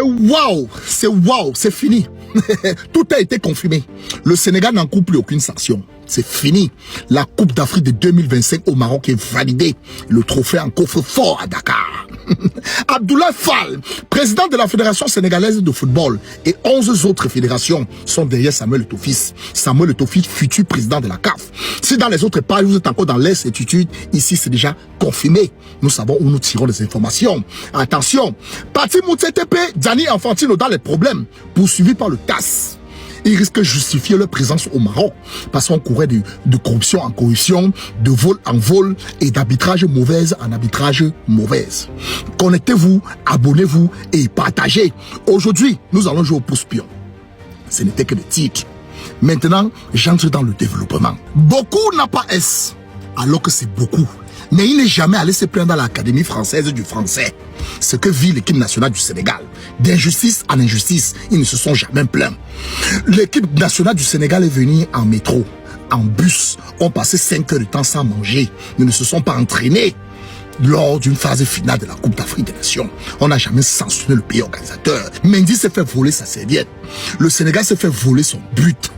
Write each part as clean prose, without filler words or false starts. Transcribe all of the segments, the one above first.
Waouh, c'est fini. Tout a été confirmé. Le Sénégal n'encourt plus aucune sanction. C'est fini. La Coupe d'Afrique de 2025 au Maroc est validée. Le trophée en coffre-fort à Dakar. Abdoulaye Fall, président de la Fédération sénégalaise de football et 11 autres fédérations sont derrière Samuel Eto'o Fils. Samuel Eto'o Fils, futur président de la CAF. Si dans les autres pages, vous êtes encore dans l'incertitude, ici c'est déjà confirmé. Nous savons où nous tirons les informations. Attention, Pati Moutsetepe, Gianni Infantino dans les problèmes, poursuivi par le TAS. Ils risquent de justifier leur présence au Maroc parce qu'on courait de corruption en corruption, de vol en vol et d'arbitrage mauvaise en arbitrage mauvaise. Connectez-vous, abonnez-vous et partagez. Aujourd'hui, nous allons jouer au pouce-pion. Ce n'était que le titre. Maintenant, j'entre dans le développement. Beaucoup n'a pas S, alors que c'est beaucoup. Mais il n'est jamais allé se plaindre dans l'Académie française du français. Ce que vit l'équipe nationale du Sénégal. D'injustice en injustice, ils ne se sont jamais plaints. L'équipe nationale du Sénégal est venue en métro, en bus, ont passé 5 heures de temps sans manger. Ils ne se sont pas entraînés lors d'une phase finale de la Coupe d'Afrique des Nations. On n'a jamais sanctionné le pays organisateur. Mendy s'est fait voler sa serviette. Le Sénégal s'est fait voler son but.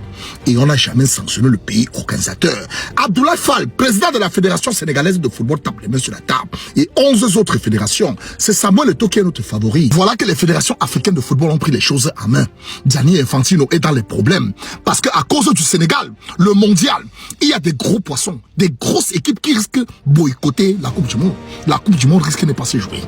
Et on n'a jamais sanctionné le pays organisateur. Abdoulaye Fall, président de la Fédération sénégalaise de football, tape les mains sur la table. Et 11 autres fédérations. C'est Samuel Eto'o qui est notre favori. Voilà que les fédérations africaines de football ont pris les choses en main. Gianni Infantino est dans les problèmes. Parce qu'à cause du Sénégal, le mondial, il y a des gros poissons, des grosses équipes qui risquent de boycotter la Coupe du Monde. La Coupe du Monde risque de ne pas se jouer.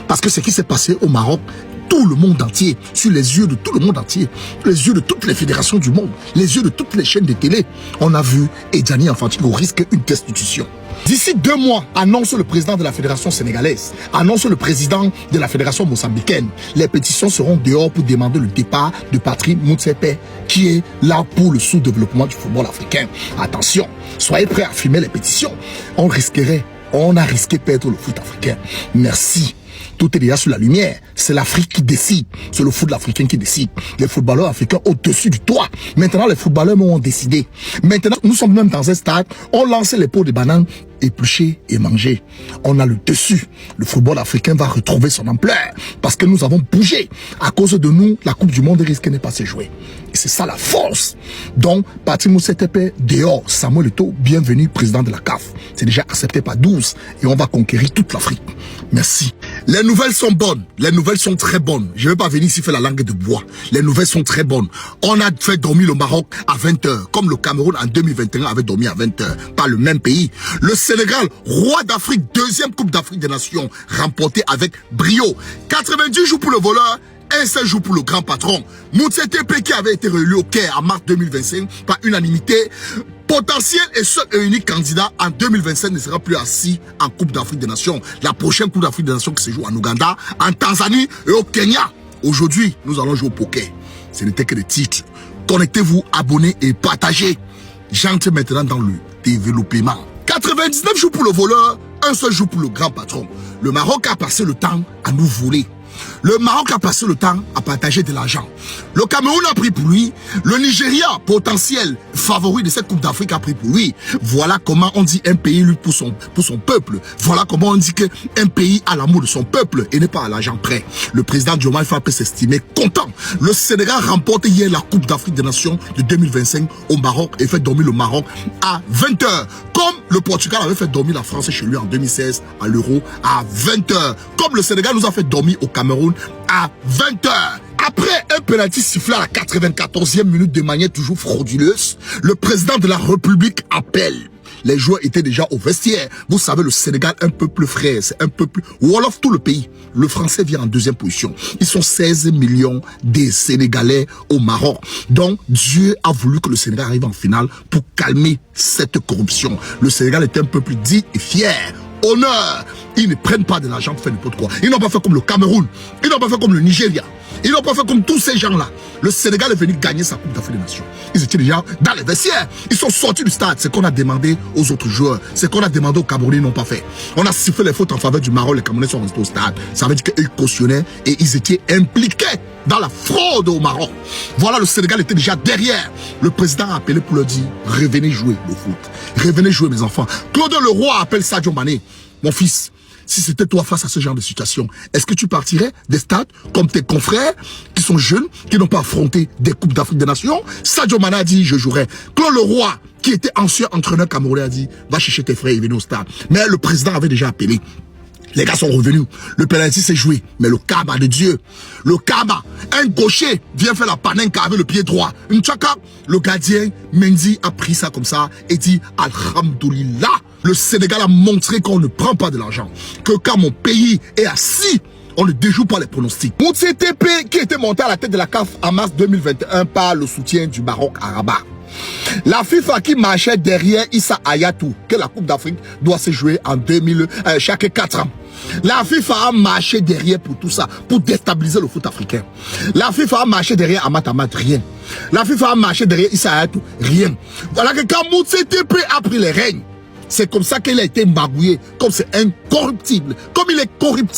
Parce que ce qui s'est passé au Maroc, tout le monde entier, sur les yeux de tout le monde entier, les yeux de toutes les fédérations du monde, les yeux de toutes les chaînes de télé, on a vu et Gianni Infantino risque une destitution. D'ici 2 mois, annonce le président de la fédération sénégalaise, annonce le président de la fédération mozambicaine. Les pétitions seront dehors pour demander le départ de Patrick Motsepe, qui est là pour le sous-développement du football africain. Attention, soyez prêts à filmer les pétitions. On a risqué perdre le foot africain. Merci. Tout est déjà sur la lumière. C'est l'Afrique qui décide. C'est le football africain qui décide. Les footballeurs africains au-dessus du toit. Maintenant, les footballeurs ont décidé. Maintenant, nous sommes même dans un stade. On lance les pots de bananes, éplucher et manger. On a le dessus. Le football africain va retrouver son ampleur. Parce que nous avons bougé. À cause de nous, la Coupe du Monde risque de ne pas se jouer. Et c'est ça la force. Donc, Patrick Motsepe, dehors. Samuel Eto'o, bienvenue, président de la CAF. C'est déjà accepté par 12. Et on va conquérir toute l'Afrique. Merci. Les nouvelles sont bonnes. Les nouvelles sont très bonnes. Je ne vais pas venir ici faire la langue de bois. Les nouvelles sont très bonnes. On a fait dormir le Maroc à 20h. Comme le Cameroun en 2021 avait dormi à 20h. Pas le même pays. Le Sénégal, roi d'Afrique, 2e Coupe d'Afrique des Nations, remportée avec brio. 90 jours pour le voleur. Un seul jour pour le grand patron. Moutsetepe qui avait été réélu au Caire en mars 2025 par unanimité. Potentiel et seul et unique candidat en 2025 ne sera plus assis en Coupe d'Afrique des Nations. La prochaine Coupe d'Afrique des Nations qui se joue en Ouganda, en Tanzanie et au Kenya. Aujourd'hui, nous allons jouer au poker. Ce n'était que des titres. Connectez-vous, abonnez et partagez. J'entre maintenant dans le développement. 99 jours pour le voleur, un seul jour pour le grand patron. Le Maroc a passé le temps à nous voler. Le Maroc a passé le temps à partager de l'argent. Le Cameroun a pris pour lui. Le Nigeria, potentiel favori de cette Coupe d'Afrique, a pris pour lui. Voilà comment on dit un pays lui pour son peuple. Voilà comment on dit qu'un pays a l'amour de son peuple et n'est pas à l'argent prêt. Le président Diomaye Faye peut s'estimer content. Le Sénégal remporte hier la Coupe d'Afrique des Nations de 2025 au Maroc et fait dormir le Maroc à 20h. Comme le Portugal avait fait dormir la France chez lui en 2016 à l'Euro à 20h. Comme le Sénégal nous a fait dormir au Cameroun à 20h. Après un penalty sifflé à la 94e minute de manière toujours frauduleuse, le président de la République appelle. Les joueurs étaient déjà au vestiaire. Vous savez, le Sénégal, un peuple frère, c'est un peuple Wolof, tout le pays. Le français vient en 2e position. Ils sont 16 millions des Sénégalais au Maroc. Donc, Dieu a voulu que le Sénégal arrive en finale pour calmer cette corruption. Le Sénégal est un peuple dit et fier. Honneur. Ils ne prennent pas de l'argent pour faire n'importe quoi. Ils n'ont pas fait comme le Cameroun. Ils n'ont pas fait comme le Nigeria. Ils n'ont pas fait comme tous ces gens-là. Le Sénégal est venu gagner sa Coupe d'Afrique des Nations. Ils étaient déjà dans les vestiaires. Ils sont sortis du stade. C'est qu'on a demandé aux autres joueurs. C'est qu'on a demandé aux Camerounais, ils n'ont pas fait. On a sifflé les fautes en faveur du Maroc. Les Camerounais sont restés au stade. Ça veut dire qu'ils cautionnaient et ils étaient impliqués dans la fraude au Maroc. Voilà, le Sénégal était déjà derrière. Le président a appelé pour leur dire, revenez jouer le foot. Revenez jouer mes enfants. Claude Leroy appelle Sadio Mané. Mon fils, si c'était toi face à ce genre de situation, est-ce que tu partirais des stades comme tes confrères qui sont jeunes, qui n'ont pas affronté des Coupes d'Afrique des Nations? Sadio Mané a dit, je jouerai. Claude Leroy, qui était ancien entraîneur camerounais, a dit, va chercher tes frères et venez au stade. Mais le président avait déjà appelé. Les gars sont revenus. Le penalty s'est joué. Mais le karma de Dieu. Le karma. Un gaucher vient faire la panenka avec le pied droit. Une tchaka. Le gardien, Mendy, a pris ça comme ça et dit Alhamdoulilah. Le Sénégal a montré qu'on ne prend pas de l'argent. Que quand mon pays est assis, on ne déjoue pas les pronostics. Moutsi TP, qui était monté à la tête de la CAF en mars 2021 par le soutien du Maroc à Rabat. La FIFA qui marchait derrière Issa Hayatou, que la Coupe d'Afrique doit se jouer en chaque 4 ans. La FIFA a marché derrière pour tout ça, pour déstabiliser le foot africain. La FIFA a marché derrière Amat Amat, rien. La FIFA a marché derrière Issa Hayatou, rien. Voilà que quand Moutsi TP a pris les règnes, c'est comme ça qu'il a été magouillé, comme c'est incorruptible, comme il est corruptible.